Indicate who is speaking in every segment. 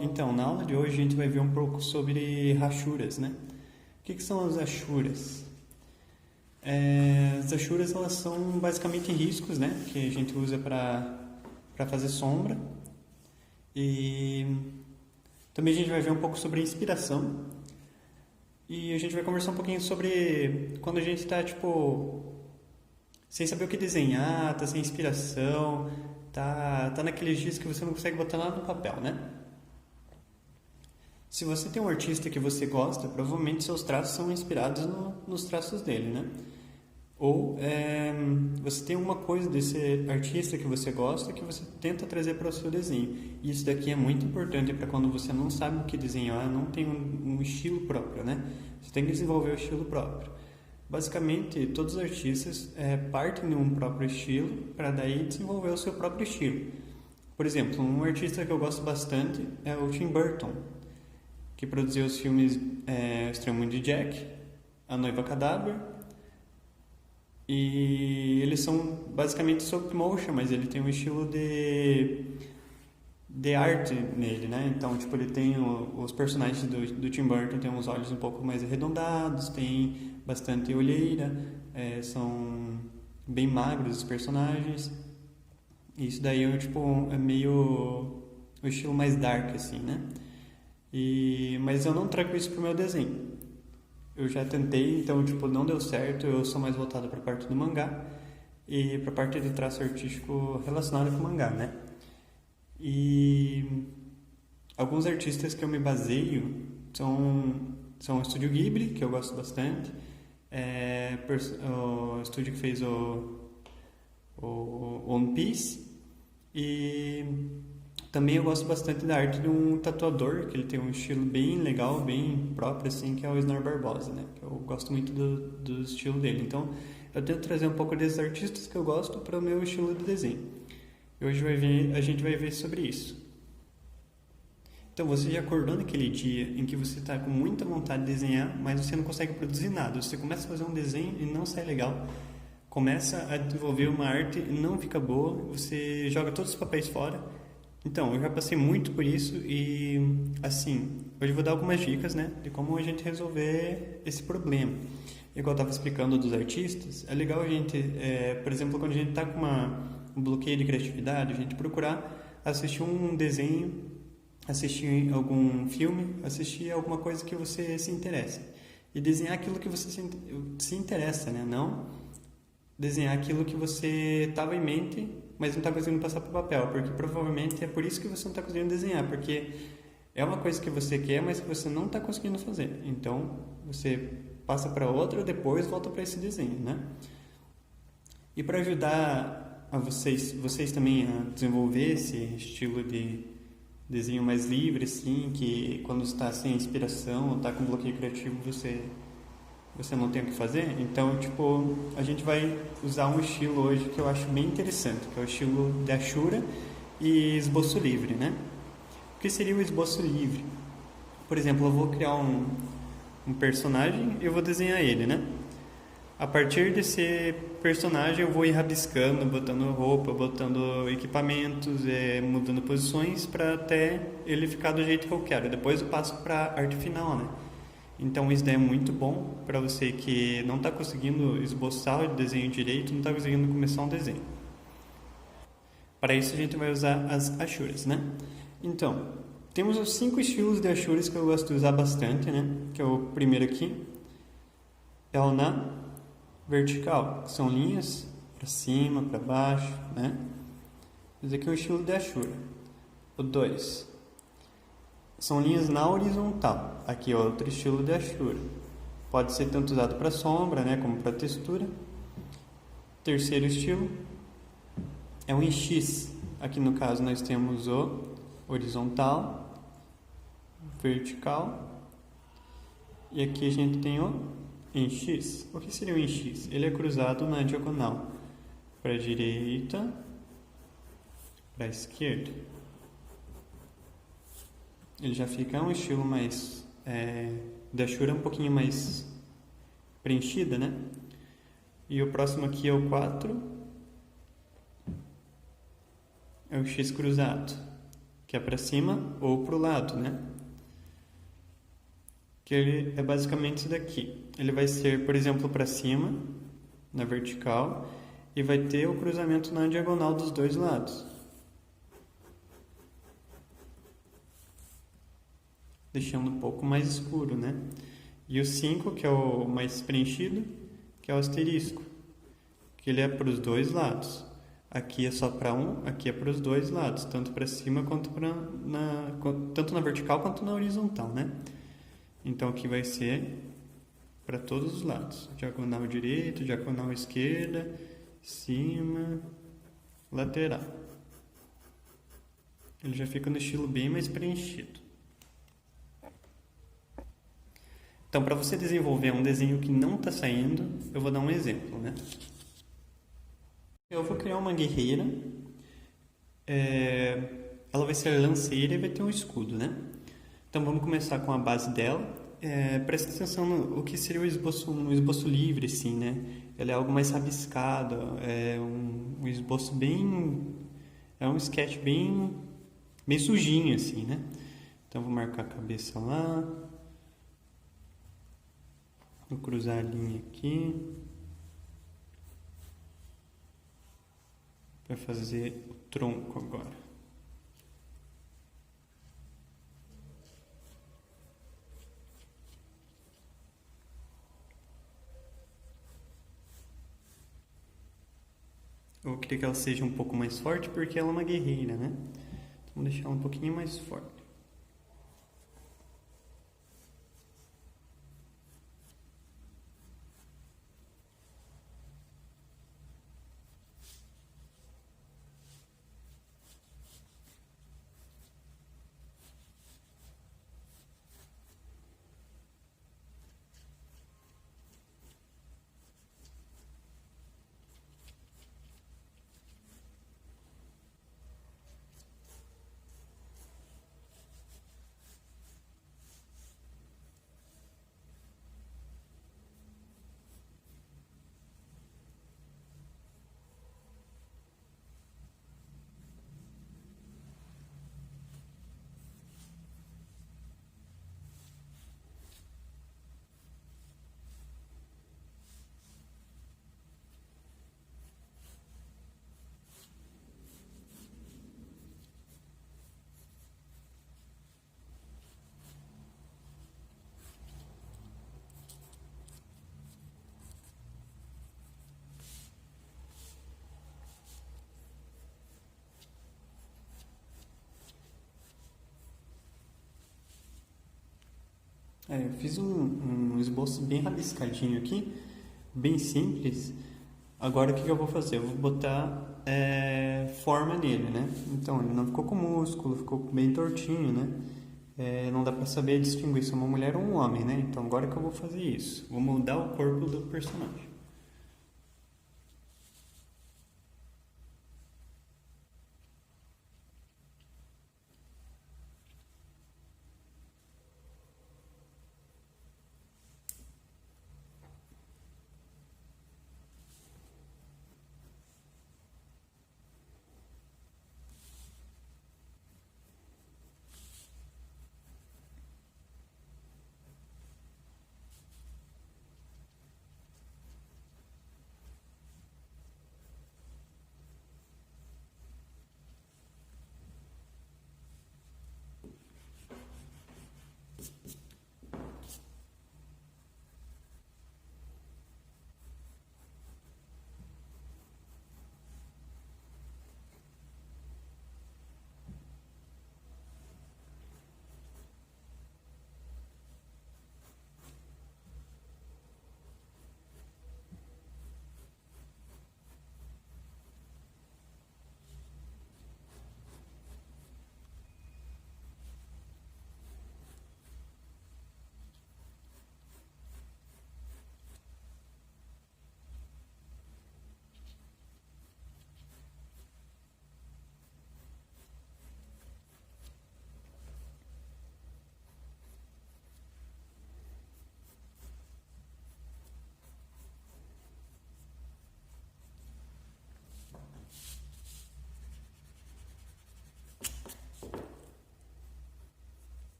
Speaker 1: Então, na aula de hoje a gente vai ver um pouco sobre rachuras, né? O que são as rachuras? As rachuras elas são basicamente riscos, né? Que a gente usa para fazer sombra. E também a gente vai ver um pouco sobre inspiração. E a gente vai conversar um pouquinho sobre quando a gente está, tipo, sem saber o que desenhar, tá sem inspiração, tá naqueles dias que você não consegue botar nada no papel, né? Se você tem um artista que você gosta, provavelmente seus traços são inspirados nos traços dele, né? Ou você tem uma coisa desse artista que você gosta que você tenta trazer para o seu desenho. E isso daqui é muito importante para quando você não sabe o que desenhar, não tem um estilo próprio, né? Você tem que desenvolver o estilo próprio. Basicamente, todos os artistas partem de um próprio estilo para daí desenvolver o seu próprio estilo. Por exemplo, um artista que eu gosto bastante é o Tim Burton, que produziu os filmes O Estranho Mundo de Jack, A Noiva Cadáver, e eles são basicamente stop motion, mas ele tem um estilo de arte nele, né? Então, tipo, ele tem os personagens do Tim Burton tem uns olhos um pouco mais arredondados, tem bastante olheira, são bem magros os personagens. Isso daí é meio o estilo mais dark, assim, né? Mas eu não trago isso pro meu desenho. Eu já tentei, então tipo não deu certo. Eu sou mais voltado para a parte do mangá e para a parte de traço artístico relacionado com o mangá, né? E alguns artistas que eu me baseio são o Estúdio Ghibli, que eu gosto bastante, o estúdio que fez o One Piece, e também eu gosto bastante da arte de um tatuador, que ele tem um estilo bem legal, bem próprio, assim, que é o Snar Barbosa, né? Que eu gosto muito do estilo dele. Então, eu tento trazer um pouco desses artistas que eu gosto para o meu estilo de desenho. E hoje a gente vai ver sobre isso. Então, você já acordou naquele dia em que você está com muita vontade de desenhar, mas você não consegue produzir nada. Você começa a fazer um desenho e não sai legal. Começa a desenvolver uma arte e não fica boa. Você joga todos os papéis fora. Então, eu já passei muito por isso e, assim, hoje eu vou dar algumas dicas, né, de como a gente resolver esse problema. Igual eu estava explicando dos artistas, é legal a gente, por exemplo, quando a gente está com um bloqueio de criatividade, a gente procurar assistir um desenho, assistir algum filme, assistir alguma coisa que você se interessa. E desenhar aquilo que você se interessa, né, não desenhar aquilo que você estava em mente, mas não está conseguindo passar para o papel, porque provavelmente é por isso que você não está conseguindo desenhar, porque é uma coisa que você quer, mas que você não está conseguindo fazer. Então, você passa para outra, depois volta para esse desenho, né? E para ajudar a vocês também a desenvolver esse estilo de desenho mais livre, assim, que quando está sem inspiração ou está com bloqueio criativo, você não tem o que fazer. Então, tipo, a gente vai usar um estilo hoje que eu acho bem interessante, que é o estilo de Ashura e esboço livre, né? O que seria o esboço livre? Por exemplo, eu vou criar um personagem e eu vou desenhar ele, né? A partir desse personagem eu vou ir rabiscando, botando roupa, botando equipamentos, mudando posições para até ele ficar do jeito que eu quero. Depois eu passo para a arte final, né? Então isso daí é muito bom para você que não está conseguindo esboçar o desenho direito, não está conseguindo começar um desenho. Para isso a gente vai usar as achuras, né? Então, temos os 5 estilos de achuras que eu gosto de usar bastante, né? Que é o primeiro aqui, é o na vertical, que são linhas para cima, para baixo, né? Esse aqui é o estilo de achura. O 2 são linhas na horizontal. Aqui é outro estilo de achura. Pode ser tanto usado para sombra, né, como para textura. Terceiro estilo é o em X. Aqui no caso nós temos o horizontal, vertical, e aqui a gente tem o em X. O que seria o em X? Ele é cruzado na diagonal, para a direita, para a esquerda. Ele já fica um estilo mais da Ashura um pouquinho mais preenchida, né? E o próximo aqui é o 4, é o X cruzado, que que é para cima ou para o lado, né? Que ele é basicamente isso daqui. Ele vai ser, por exemplo, para cima, na vertical, e vai ter o cruzamento na diagonal dos dois lados. Deixando um pouco mais escuro, né? E o 5, que é o mais preenchido, que é o asterisco, que ele é para os dois lados. Aqui é só para um, aqui é para os dois lados, tanto para cima quanto tanto na vertical quanto na horizontal, né? Então aqui vai ser para todos os lados. Diagonal direito, diagonal esquerda, cima, lateral. Ele já fica no estilo bem mais preenchido. Então, para você desenvolver um desenho que não está saindo, eu vou dar um exemplo, né? Eu vou criar uma guerreira. Ela vai ser lanceira e vai ter um escudo, né? Então, vamos começar com a base dela. Presta atenção no o que seria um esboço livre, assim, né? Ele é algo mais rabiscado, é um esboço bem... É um sketch bem sujinho, assim, né? Então, vou marcar a cabeça lá. Vou cruzar a linha aqui. Vai fazer o tronco agora. Eu queria que ela seja um pouco mais forte porque ela é uma guerreira, né? Então, vamos deixar ela um pouquinho mais forte. Eu fiz um esboço bem rabiscadinho aqui, bem simples. Agora o que eu vou fazer? Eu vou botar forma nele, né? Então ele não ficou com músculo, ficou bem tortinho, né? Não dá pra saber distinguir se é uma mulher ou um homem, né? Então agora que eu vou fazer isso, vou mudar o corpo do personagem.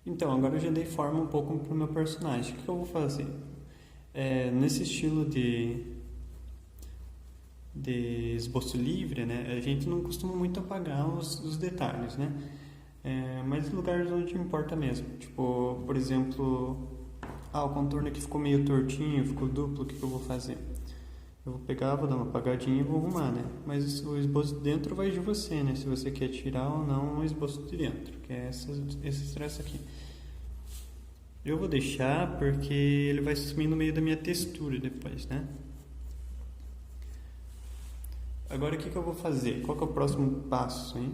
Speaker 1: Então, agora eu já dei forma um pouco pro meu personagem. O que eu vou fazer? Nesse estilo de esboço livre, né? A gente não costuma muito apagar os detalhes, né? Mas lugares onde importa mesmo. Tipo, por exemplo, o contorno aqui ficou meio tortinho, ficou duplo, o que eu vou fazer? Eu vou pegar, vou dar uma apagadinha e vou arrumar, né? Mas o esboço de dentro vai de você, né? Se você quer tirar ou não o esboço de dentro, que é esse traço aqui. Eu vou deixar porque ele vai sumir no meio da minha textura depois, né? Agora o que eu vou fazer? Qual que é o próximo passo, hein?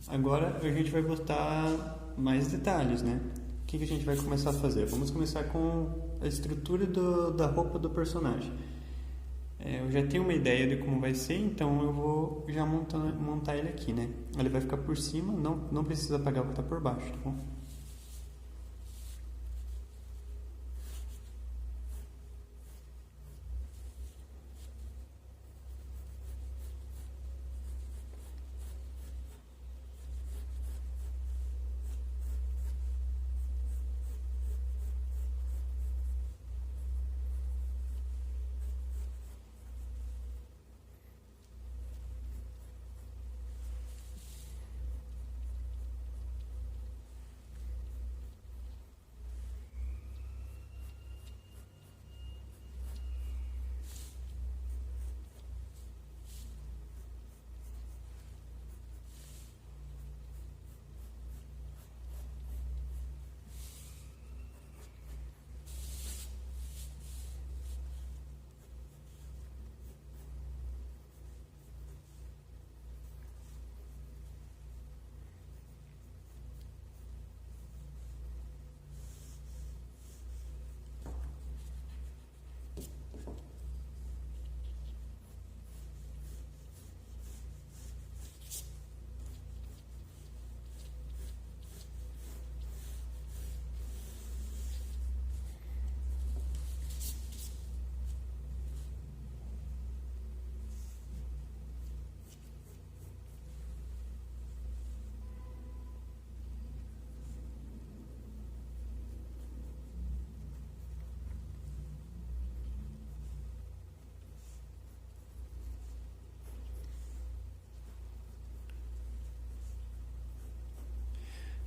Speaker 1: Agora a gente vai botar mais detalhes, né? O que a gente vai começar a fazer? Vamos começar com a estrutura da roupa do personagem. Eu já tenho uma ideia de como vai ser, então eu vou já montar ele aqui, né? Ele vai ficar por cima, não precisa apagar o que está por baixo, tá bom?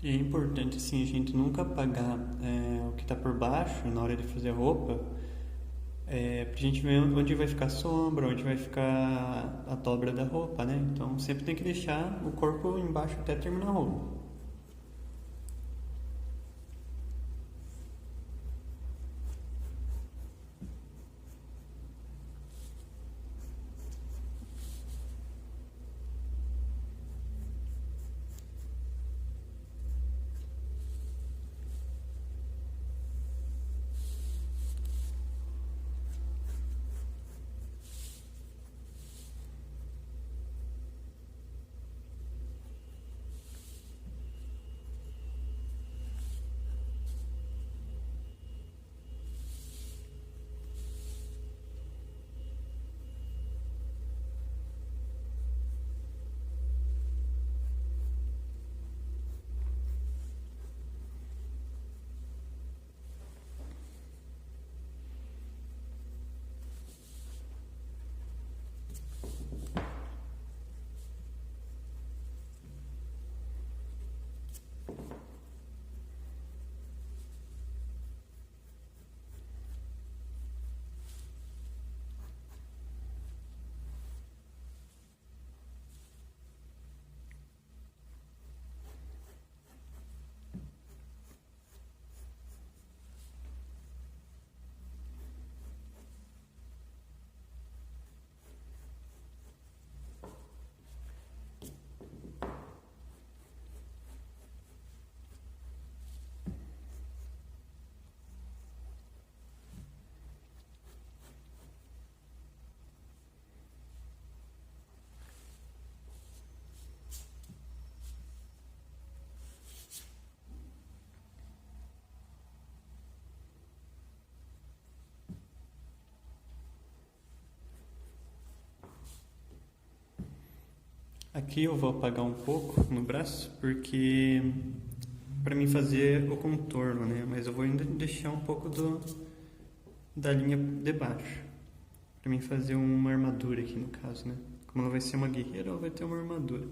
Speaker 1: E é importante, assim, a gente nunca apagar o que está por baixo na hora de fazer a roupa, pra gente ver onde vai ficar a sombra, onde vai ficar a dobra da roupa, né? Então sempre tem que deixar o corpo embaixo até terminar a roupa. Aqui eu vou apagar um pouco no braço, porque para mim fazer o contorno, né? Mas eu vou ainda deixar um pouco da linha de baixo. Para mim fazer uma armadura aqui no caso, né? Como ela vai ser uma guerreira, ela vai ter uma armadura.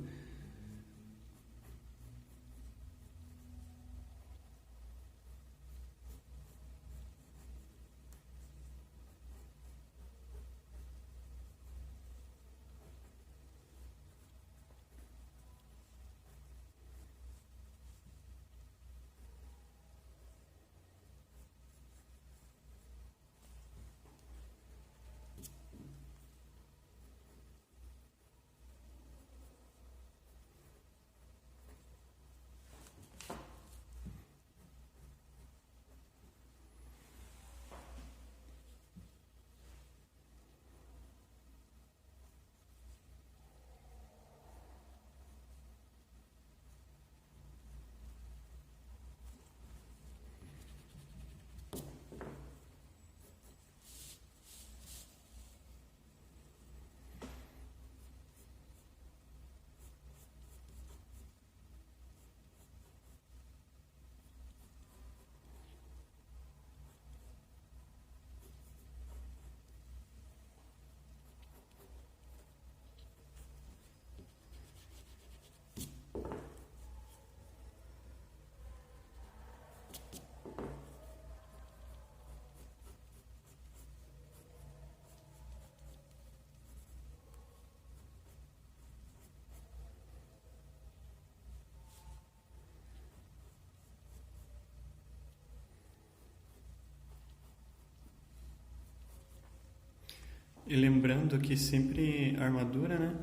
Speaker 1: E lembrando que sempre a armadura, né?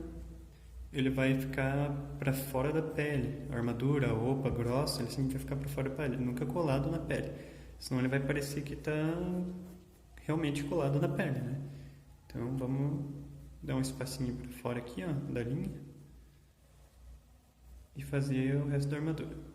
Speaker 1: Ele vai ficar para fora da pele. A armadura, a roupa grossa, ele sempre vai ficar para fora da pele, nunca colado na pele. Senão ele vai parecer que está realmente colado na pele, né? Então vamos dar um espacinho para fora aqui, ó, da linha e fazer o resto da armadura.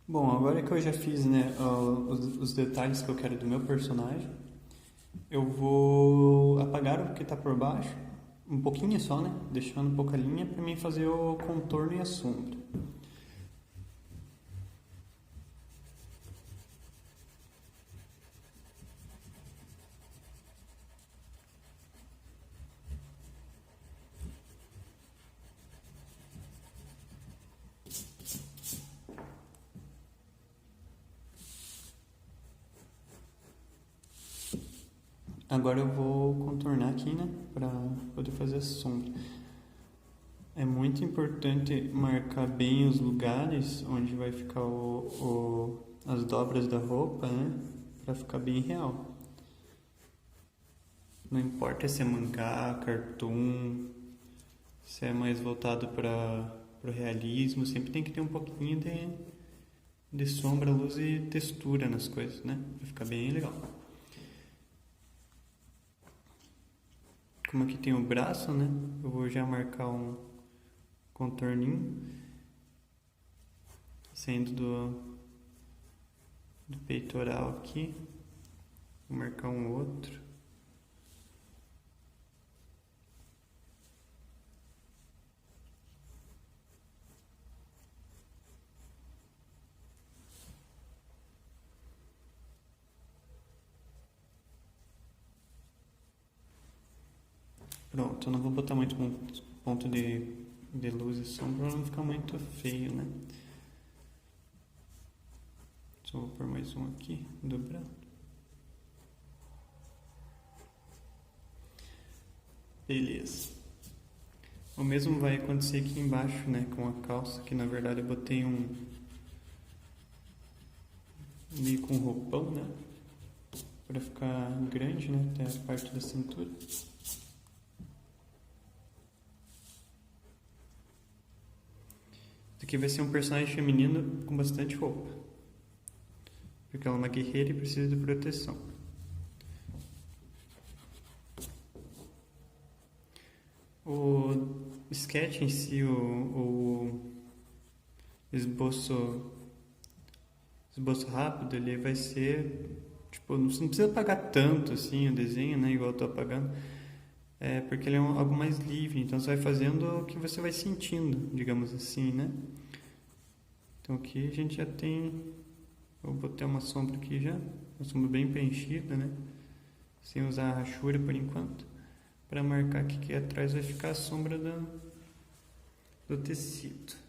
Speaker 1: Bom, agora que eu já fiz, né, os detalhes que eu quero do meu personagem, eu vou apagar o que está por baixo, um pouquinho só, né, deixando pouca linha para mim fazer o contorno e a sombra. Agora eu vou contornar aqui, né, para poder fazer a sombra. É muito importante marcar bem os lugares onde vai ficar as dobras da roupa, né, para ficar bem real. Não importa se é mangá, cartoon, se é mais voltado para o realismo, sempre tem que ter um pouquinho de sombra, luz e textura nas coisas, né, para ficar bem legal. Como aqui tem o braço, né, eu vou já marcar um contorninho saindo do peitoral aqui. Vou marcar um outro. Pronto, eu não vou botar muito ponto de luz e sombra para não ficar muito feio, né? Só vou pôr mais um aqui, dobrado. Beleza. O mesmo vai acontecer aqui embaixo, né, com a calça, que na verdade eu botei meio com roupão, né, para ficar grande, né, até a parte da cintura. Isso aqui vai ser um personagem feminino com bastante roupa, porque ela é uma guerreira e precisa de proteção. O sketch em si, o esboço rápido, ele vai ser, tipo, você não precisa apagar tanto assim o desenho, né, igual eu tô apagando, porque ele é algo mais livre, então você vai fazendo o que você vai sentindo, digamos assim, né. Então aqui a gente já tem, eu botei uma sombra aqui já, uma sombra bem preenchida, né, sem usar a rachura por enquanto, para marcar que aqui atrás vai ficar a sombra do tecido.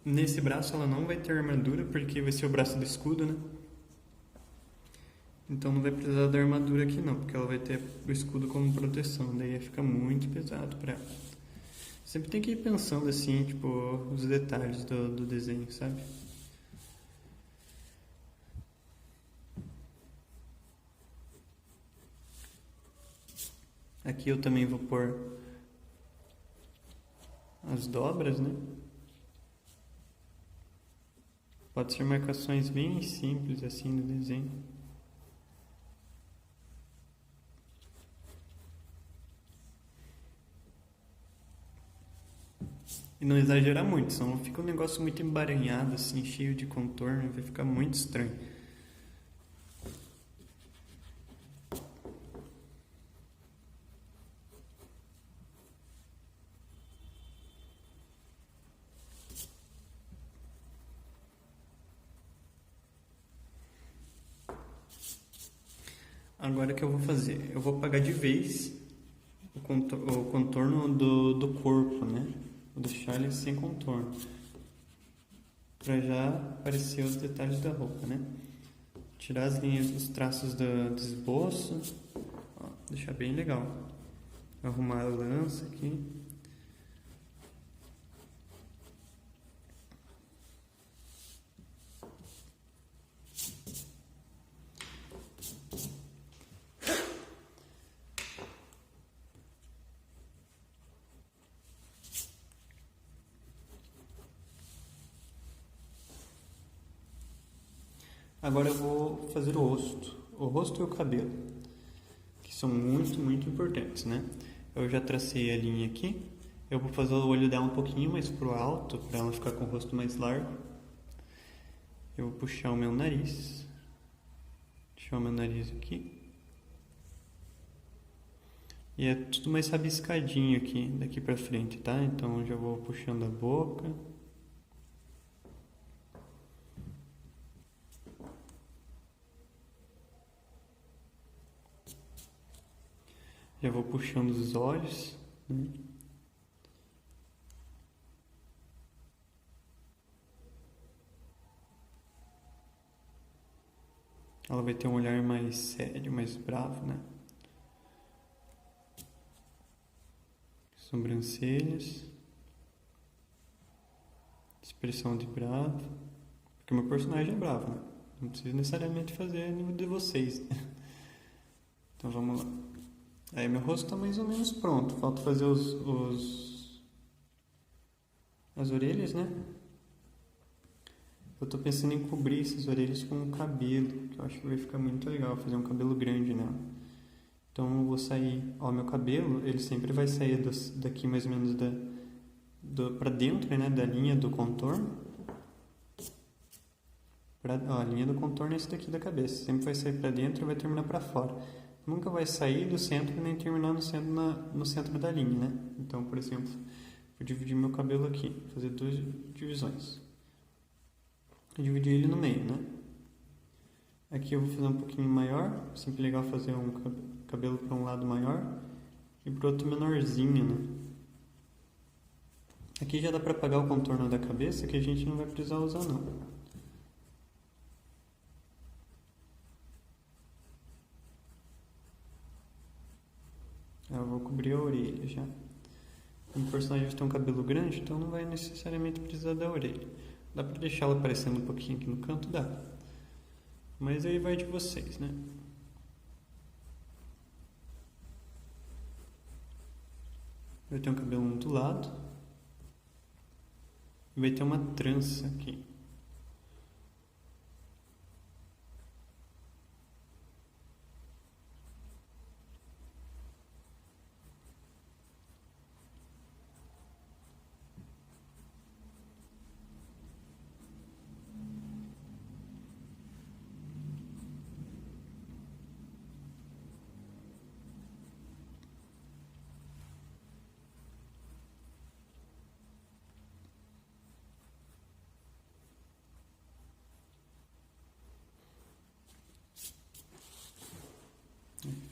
Speaker 1: Nesse braço ela não vai ter armadura, porque vai ser o braço do escudo, né? Então não vai precisar da armadura aqui não, porque ela vai ter o escudo como proteção, daí ia ficar muito pesado pra ela. Sempre tem que ir pensando assim, tipo, os detalhes do desenho, sabe? Aqui eu também vou pôr as dobras, né? Pode ser marcações bem simples assim no desenho. E não exagerar muito, senão fica um negócio muito embaranhado, assim, cheio de contorno, vai ficar muito estranho. Agora o que eu vou fazer? Eu vou apagar de vez o contorno do corpo, né? Vou deixar ele sem contorno. Pra já aparecer os detalhes da roupa, né? Tirar as linhas, os traços do esboço. Ó, deixar bem legal. Arrumar a lança aqui. Agora eu vou fazer o rosto e o cabelo, que são muito, muito importantes, né? Eu já tracei a linha aqui. Eu vou fazer o olho dela um pouquinho mais pro alto, para ela ficar com o rosto mais largo. Eu vou puxar o meu nariz. Deixar o meu nariz aqui. E é tudo mais rabiscadinho aqui, daqui pra frente, tá? Então já vou puxando a boca. Já vou puxando os olhos, né? Ela vai ter um olhar mais sério, mais bravo, né? Sobrancelhas. Expressão de bravo. Porque o meu personagem é bravo, né? Não precisa necessariamente fazer no de vocês, né? Então vamos lá. Aí meu rosto tá mais ou menos pronto. Falta fazer as orelhas, né? Eu tô pensando em cobrir essas orelhas com um cabelo, que eu acho que vai ficar muito legal, fazer um cabelo grande nela. Então eu vou sair, ó, meu cabelo, ele sempre vai sair daqui mais ou menos pra dentro, né, da linha do contorno. Ó, a linha do contorno é esse daqui da cabeça, sempre vai sair pra dentro e vai terminar pra fora. Nunca vai sair do centro nem terminar no centro da linha, né? Então, por exemplo, vou dividir meu cabelo aqui, fazer duas divisões. Dividir ele no meio, né? Aqui eu vou fazer um pouquinho maior, sempre legal fazer um cabelo para um lado maior e para o outro menorzinho, né? Aqui já dá para apagar o contorno da cabeça, que a gente não vai precisar usar não. Eu vou cobrir a orelha já. O personagem tem um cabelo grande, então não vai necessariamente precisar da orelha. Dá pra deixar ela aparecendo um pouquinho aqui no canto? Dá. Mas aí vai de vocês, né? Vai ter um cabelo ondulado. E vai ter uma trança aqui.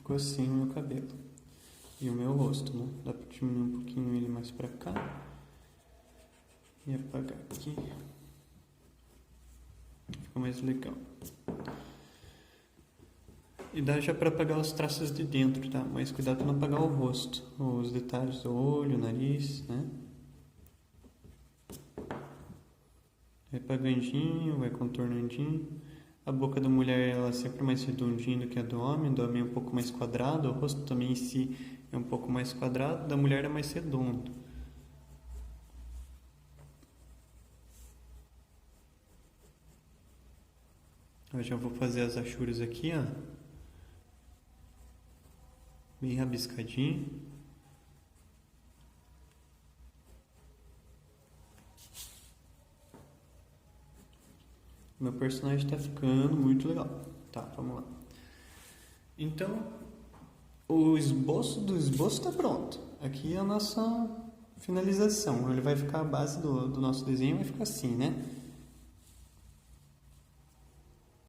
Speaker 1: Ficou assim o meu cabelo. E o meu rosto, né? Dá pra diminuir um pouquinho ele mais pra cá. E apagar aqui. Ficou mais legal. E dá já pra apagar os traços de dentro, tá? Mas cuidado pra não apagar o rosto. Os detalhes do olho, nariz, né? Vai apagandinho, vai contornandinho. A boca da mulher ela é sempre mais redondinha do que a do homem é um pouco mais quadrado, o rosto também em si é um pouco mais quadrado, da mulher é mais redondo. Eu já vou fazer as achuras aqui, ó. Bem rabiscadinho. Meu personagem tá ficando muito legal. Tá, vamos lá. Então, o esboço do esboço tá pronto. Aqui é a nossa finalização. Ele vai ficar a base do nosso desenho, vai ficar assim, né?